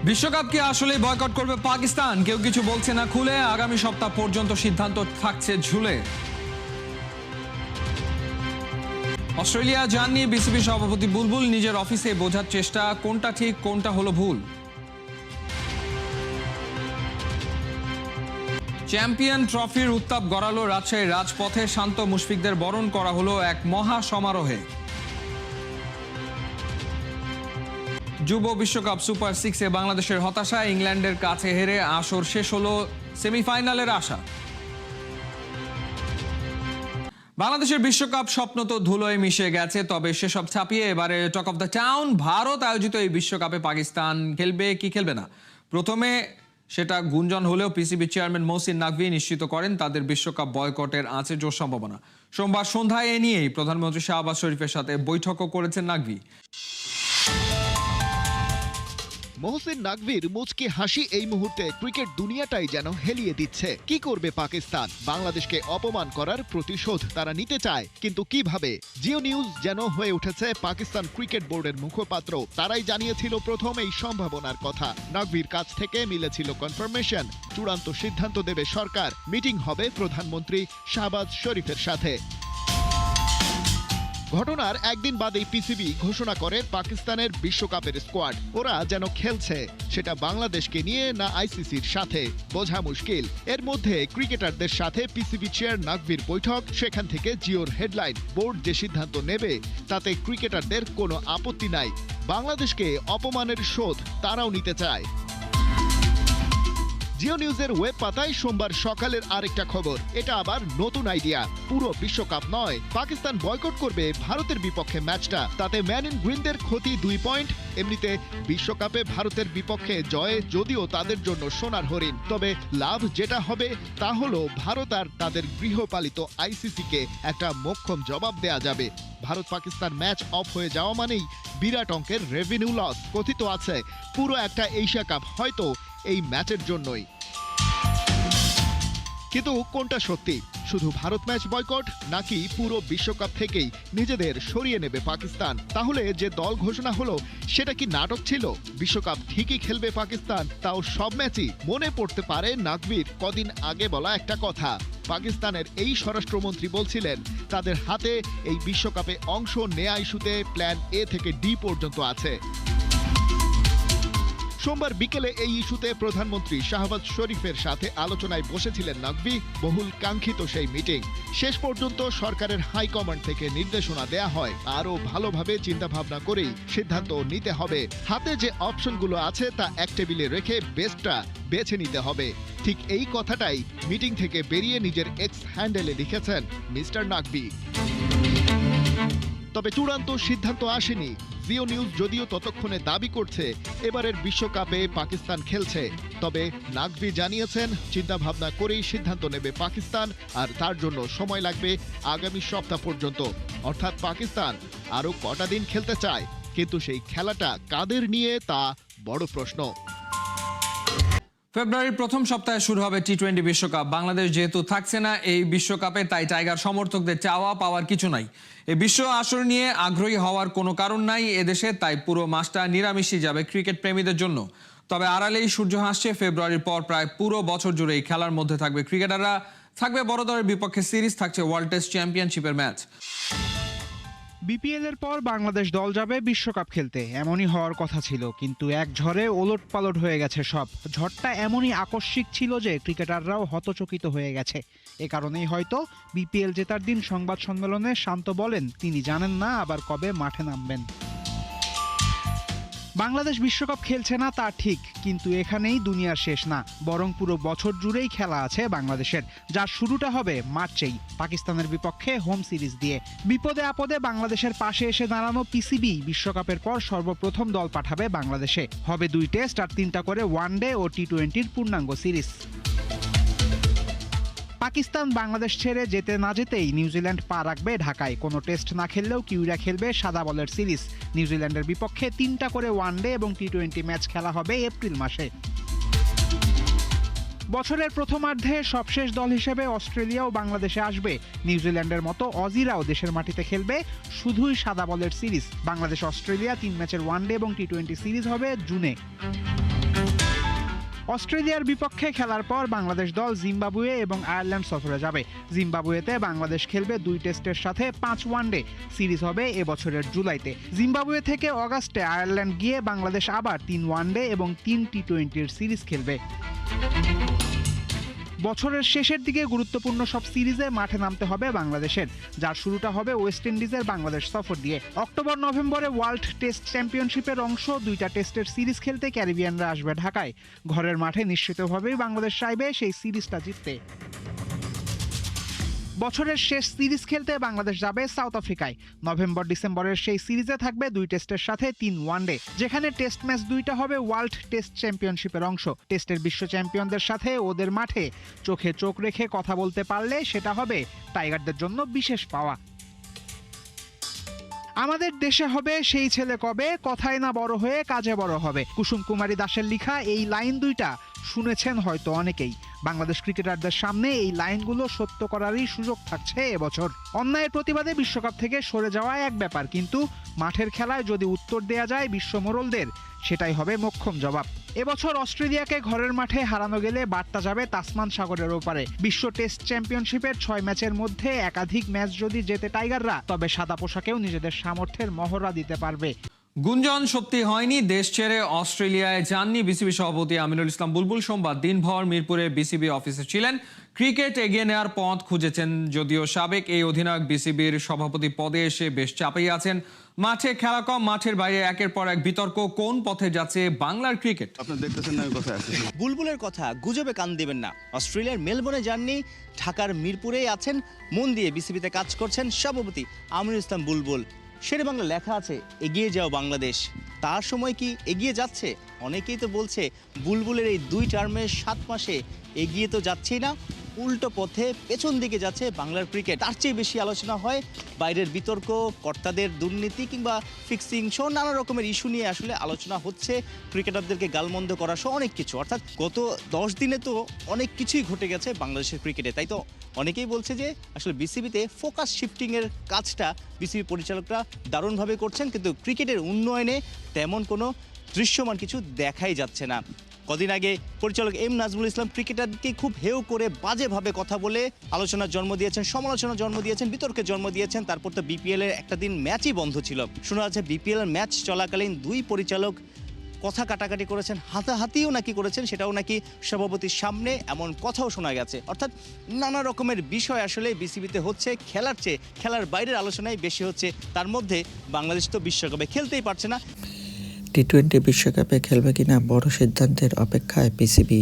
বিশ্বকাপ কি আসলেই বয়কট করবে পাকিস্তান? কেউ কিছু বলছে না খুলে। আগামী সপ্তাহ পর্যন্ত সিদ্ধান্ত থাকছে ঝুলে। অস্ট্রেলিয়া যাননি বিসিবি সভাপতি বুলবুল। নিজের অফিসে বোঝার চেষ্টা, কোনটা ঠিক কোনটা হলো ভুল। চ্যাম্পিয়ন ট্রফির উত্তাপ গড়ালো রাজশাহীর রাজপথে। শান্ত মুশফিকদের বরণ করা হলো এক মহা সমারোহে। যুব বিশ্বকাপ সুপার 6-এ বাংলাদেশের হতাশা। ইংল্যান্ডের কাছে হেরে আসর শেষ হলো সেমিফাইনালের আশা। বাংলাদেশের বিশ্বকাপ স্বপ্ন তো ধুলোয় মিশে গেছে, তবে সেসব ছাপিয়ে এবারে talk of the town Bharat আয়োজিত এই বিশ্বকাপে পাকিস্তান খেলবে কি খেলবে না। প্রথমে সেটা গুঞ্জন হলেও পিসিবি চেয়ারম্যান মহসিন নাকভি নিশ্চিত করেন তাদের বিশ্বকাপ বয়কটের আছে জোর সম্ভাবনা। সোমবার সন্ধ্যায় এ নিয়েই প্রধানমন্ত্রী শাহবাজ শরীফের সাথে বৈঠকও করেছেন নাকভি। মহসিন নাকভির মুচকি হাসি এই মুহূর্তে ক্রিকেট দুনিয়াটাই যেন হেলিয়ে দিচ্ছে। কি করবে পাকিস্তান? বাংলাদেশকে অপমান করার প্রতিশোধ তারা নিতে চায়, কিন্তু কিভাবে? জিও নিউজ যেন হয়ে উঠেছে পাকিস্তান ক্রিকেট বোর্ডের মুখপাত্র। তারাই জানিয়েছিল প্রথম এই সম্ভাবনার কথা। নাকভির কাছ থেকে মিলেছিল কনফার্মেশন। চূড়ান্ত সিদ্ধান্ত দেবে সরকার। মিটিং হবে প্রধানমন্ত্রী শাহবাজ শরীফের সাথে। ঘটনার একদিন বাদেই পিসিবি ঘোষণা করে পাকিস্তানের বিশ্বকাপের স্কোয়াড। ওরা যেন খেলছে, সেটা বাংলাদেশকে নিয়ে না আইসিসির সাথে, বোঝা মুশকিল। এর মধ্যে ক্রিকেটারদের সাথে পিসিবি চেয়ার নাকভির বৈঠক। সেখান থেকে জিওর হেডলাইন, বোর্ড যে সিদ্ধান্ত নেবে তাতে ক্রিকেটারদের কোনো আপত্তি নাই। বাংলাদেশকে অপমানের শোধ তারাও নিতে চায়। জিও নিউজের ওয়েব পাতায় সোমবার সকালের আরেকটা খবর। এটা আবার নতুন আইডিয়া। পুরো বিশ্বকাপ নয়, পাকিস্তান বয়কট করবে ভারতের বিপক্ষে ম্যাচটা। তাতে ম্যান ইন গ্রিনদের ক্ষতি 2 পয়েন্ট। এমনিতে বিশ্বকাপে ভারতের বিপক্ষে জয়ে যদিও তাদের জন্য সোনার হরিণ, তবে লাভ যেটা হবে তা হলো ভারত আর তাদের গৃহপালিত আইসিসিকে একটা মোক্ষম জবাব দেয়া যাবে। ভারত পাকিস্তান ম্যাচ অফ হয়ে যাওয়া মানেই বিরাট অঙ্কের রেভিনিউ লস। কথিত আছে পুরো একটা এশিয়া কাপ হয়তো এই ম্যাচের জন্যই। কিন্তু কোনটা সত্যি? শুধু ভারত ম্যাচ বয়কট, নাকি পুরো বিশ্বকাপ থেকেই নিজেদের সরিয়ে নেবে পাকিস্তান? তাহলে যে দল ঘোষণা হলো সেটা কি নাটক ছিল? বিশ্বকাপ ঠিকই খেলবে পাকিস্তান, তাও সব ম্যাচই? মনে পড়তে পারে নাকভির কদিন আগে বলা একটা কথা। পাকিস্তানের এই স্বরাষ্ট্রমন্ত্রী বলছিলেন তাদের হাতে এই বিশ্বকাপে অংশ নেয়া ইস্যুতে প্ল্যান এ থেকে ডি পর্যন্ত আছে। সোমবার বিকেলে এই ইস্যুতে প্রধানমন্ত্রী শাহবাজ শরীফের সাথে আলোচনায় বসেছিলেন নাকভি। বহুল কাঙ্ক্ষিত সেই মিটিং। শেষ পর্যন্ত সরকারের হাইকমান্ড থেকে নির্দেশনা দেয়া হয় আরও ভালোভাবে চিন্তাভাবনা করেই সিদ্ধান্ত নিতে হবে। হাতে যে অপশনগুলো আছে তা এক টেবিলে রেখে বেস্টটা বেছে নিতে হবে। ঠিক এই কথাটাই মিটিং থেকে বেরিয়ে নিজের এক্স হ্যান্ডেলে লিখেছেন মিস্টার নাকভি। তবে চূড়ান্ত সিদ্ধান্ত আসেনি। জিও নিউজ যদিও ততক্ষণে দাবি করছে এবারের বিশ্বকাপে পাকিস্তান খেলছে, তবে নাকভি জানিয়েছেন চিন্তাভাবনা করেই সিদ্ধান্ত নেবে পাকিস্তান, আর তার জন্য সময় লাগবে আগামী সপ্তাহ পর্যন্ত। অর্থাৎ পাকিস্তান আরও কটা দিন খেলতে চায়, কিন্তু সেই খেলাটা কাদের নিয়ে তা বড় প্রশ্ন। ফেব্রুয়ারির প্রথম সপ্তাহে শুরু হবে টি-20 বিশ্বকাপ। বাংলাদেশ যেহেতু থাকছে না এই বিশ্বকাপে, তাই টাইগার সমর্থকদের চাওয়া পাওয়ার কিছু নাই। এই বিশ্ব আসর নিয়ে আগ্রহী হওয়ার কোনো কারণ নাই এদেশে, তাই পুরো মাসটা নিরামিষই যাবে ক্রিকেট প্রেমীদের জন্য। তবে আড়ালেই সূর্য হাসছে। ফেব্রুয়ারির পর প্রায় পুরো বছর জুড়ে এই খেলার মধ্যে থাকবে ক্রিকেটাররা, থাকবে বড় দলের বিপক্ষে সিরিজ, থাকছে ওয়ার্ল্ড টেস্ট চ্যাম্পিয়নশিপের ম্যাচ। বিপিএল এর পর বাংলাদেশ দল যাবে বিশ্বকাপ খেলতে, এমনই হওয়ার কথা ছিল, কিন্তু এক ঝড়ে ওলটপালট হয়ে গেছে সব। ঝড়টা এমনই আকস্মিক ছিল যে ক্রিকেটাররাও হতচকিত হয়ে গেছে। এ কারণেই হয়তো বিপিএল জেতার দিন সংবাদ সম্মেলনে শান্ত বলেন তিনি জানেন না আবার কবে মাঠে নামবেন। বাংলাদেশ বিশ্বকাপ খেলছে না তা ঠিক, কিন্তু এখানেই দুনিয়ার শেষ না, বরং পুরো বছর জুড়েই খেলা আছে বাংলাদেশের, যার শুরুটা হবে মার্চেই পাকিস্তানের বিপক্ষে হোম সিরিজ দিয়ে। বিপদে আপদে বাংলাদেশের পাশে এসে দাঁড়ানো পিসিবি বিশ্বকাপের পর সর্বপ্রথম দল পাঠাবে বাংলাদেশে। হবে 2 টেস্ট আর 3টা করে ওয়ানডে ও টি-20-র পূর্ণাঙ্গ সিরিজ। পাকিস্তান বাংলাদেশ ছেড়ে যেতে না যেতেই নিউজিল্যান্ড পা রাখবে ঢাকায়। কোনো টেস্ট না খেললেও কিউরা খেলবে সাদা বলের সিরিজ। নিউজিল্যান্ডের বিপক্ষে 3টা করে ওয়ানডে এবং টি-20 ম্যাচ খেলা হবে এপ্রিল মাসে। বছরের প্রথমার্ধে সবশেষ দল হিসেবে অস্ট্রেলিয়াও বাংলাদেশে আসবে। নিউজিল্যান্ডের মতো অজিরাও দেশের মাটিতে খেলবে শুধুই সাদা বলের সিরিজ। বাংলাদেশ অস্ট্রেলিয়া 3 ম্যাচের ওয়ানডে এবং টি-20 সিরিজ হবে জুনে। অস্ট্রেলিয়ার বিপক্ষে খেলার পর বাংলাদেশ দল জিম্বাবুয়ে এবং আয়ারল্যান্ড সফরে যাবে। জিম্বাবুয়েতে বাংলাদেশ খেলবে 2 টেস্টের সাথে 5 ওয়ানডে। সিরিজ হবে এবছরের জুলাইতে। জিম্বাবুয়ে থেকে অগাস্টে আয়ারল্যান্ড গিয়ে বাংলাদেশ আবার 3 ওয়ানডে এবং 3 টি-20-র সিরিজ খেলবে। বছরের শেষের দিকে গুরুত্বপূর্ণ সব সিরিজে মাঠে নামতে হবে বাংলাদেশের, যার শুরুটা হবে ওয়েস্ট ইন্ডিজের বাংলাদেশ সফর দিয়ে। অক্টোবর নভেম্বরে ওয়ার্ল্ড টেস্ট চ্যাম্পিয়নশিপের অংশ 2টা টেস্টের সিরিজ খেলতে ক্যারিবিয়ানরা আসবে ঢাকায়। ঘরের মাঠে নিশ্চিতভাবেই বাংলাদেশ চাইবে সেই সিরিজটা জিততে। বছরের শেষ সিরিজ খেলতে বাংলাদেশ যাবে সাউথ আফ্রিকায়। নভেম্বর ডিসেম্বরের সেই সিরিজে থাকবে 2 টেস্টের সাথে 3 ওয়ানডে, যেখানে টেস্ট ম্যাচ 2টা হবে ওয়ার্ল্ড টেস্ট চ্যাম্পিয়নশিপের অংশ। টেস্টের বিশ্ব চ্যাম্পিয়নদের সাথে ওদের মাঠে চোখে চোখ রেখে কথা বলতে পারলে সেটা হবে টাইগারদের জন্য বিশেষ পাওয়া। আমাদের দেশে হবে সেই ছেলে কবে, কথায় না বড় হয়ে কাজে বড় হবে। কুসুম কুমারী দাসের লেখা এই লাইন দুইটা শুনেছেন হয়তো অনেকেই। বাংলাদেশ ক্রিকেটারদের সামনে এই লাইনগুলো সত্য করারই সুযোগ থাকছে এবছর। অন্যায়ের প্রতিবাদে বিশ্বকাপ থেকে সরে যাওয়া এক ব্যাপার, কিন্তু মাঠের খেলায় যদি উত্তর দেয়া যায় বিশ্ব মোড়লদের, সেটাই হবে মোক্ষম জবাব। এবছর অস্ট্রেলিয়াকে ঘরের মাঠে হারানো গেলে বার্তা যাবে তাসমান সাগরের ওপারে। বিশ্ব টেস্ট চ্যাম্পিয়নশিপের 6 ম্যাচের মধ্যে একাধিক ম্যাচ যদি জেতে টাইগাররা, তবে সাদা পোশাকেও নিজেদের সামর্থ্যের মহড়া দিতে পারবে। গুঞ্জন সত্যি হয়নি, দেশ ছেড়ে অস্ট্রেলিয়ায় যাননি বিসিবি সভাপতি আমিনুল ইসলাম বুলবুল। সোমবার দিনভর মিরপুরে বিসিবি অফিসে ছিলেন। ক্রিকেট এগিয়ে নেওয়ার পথ খুঁজেছেন যদিও সাবেক এই অধিনায়ক বিসিবির সভাপতি পদে এসে বেশ চাপেই আছেন। মাঠে খেলা কম, মাঠের বাইরে একের পর এক বিতর্ক। কোন পথে যাচ্ছে বাংলার ক্রিকেট? আপনারা দেখতেছেন না কথা আছে। বুলবুলের কথা গুজবে কান দিবেন না। অস্ট্রেলিয়ার মেলবোর্নে যাননি, ঢাকার মিরপুরেই আছেন। মন দিয়ে বিসিবিতে কাজ করছেন সভাপতি আমিনুল ইসলাম বুলবুল। শেরে বাংলা লেখা আছে এগিয়ে যাও বাংলাদেশ। তার সময় কি এগিয়ে যাচ্ছে? অনেকেই তো বলছে বুলবুলের এই 2 টার্মের 7 মাসে এগিয়ে তো যাচ্ছেই না, উল্টো পথে পেছন দিকে যাচ্ছে বাংলার ক্রিকেট। তার চেয়ে বেশি আলোচনা হয় বাইরের বিতর্ক, কর্তাদের দুর্নীতি কিংবা ফিক্সিং সহ নানা রকমের ইস্যু নিয়ে আসলে আলোচনা হচ্ছে। ক্রিকেটারদেরকে গালমন্দ করা সহ অনেক কিছু। অর্থাৎ গত 10 দিনে তো অনেক কিছুই ঘটে গেছে বাংলাদেশের ক্রিকেটে। তাই তো অনেকেই বলছে যে আসলে বিসিবিতে ফোকাস শিফটিংয়ের কাজটা বিসিবি পরিচালকরা দারুণভাবে করছেন, কিন্তু ক্রিকেটের উন্নয়নে তেমন কোনো দৃশ্যমান কিছু দেখাই যাচ্ছে না। কদিন আগে পরিচালক এম নাজমুল ইসলাম ক্রিকেটারকে খুব হেয় করে বাজেভাবে কথা বলে আলোচনার জন্ম দিয়েছেন, সমালোচনার জন্ম দিয়েছেন, বিতর্কের জন্ম দিয়েছেন। তারপর তো বিপিএল এর একটা দিন ম্যাচই বন্ধ ছিল। শোনা যাচ্ছে বিপিএল এর ম্যাচ চলাকালীন 2 পরিচালক কথা কাটাকাটি করেছেন, হাতাহাতিও নাকি করেছেন, সেটাও নাকি সভাপতির সামনে, এমন কথাও শোনা গেছে। অর্থাৎ নানা রকমের বিষয় আসলে বিসিবিতে হচ্ছে, খেলার চেয়ে খেলার বাইরের আলোচনাই বেশি হচ্ছে। তার মধ্যে বাংলাদেশ তো বিশ্বকাপে খেলতেই পারছে না। টি-20 বিশ্বকাপে খেলবে কিনা বড় সিদ্ধান্তের অপেক্ষায় বিসিবি।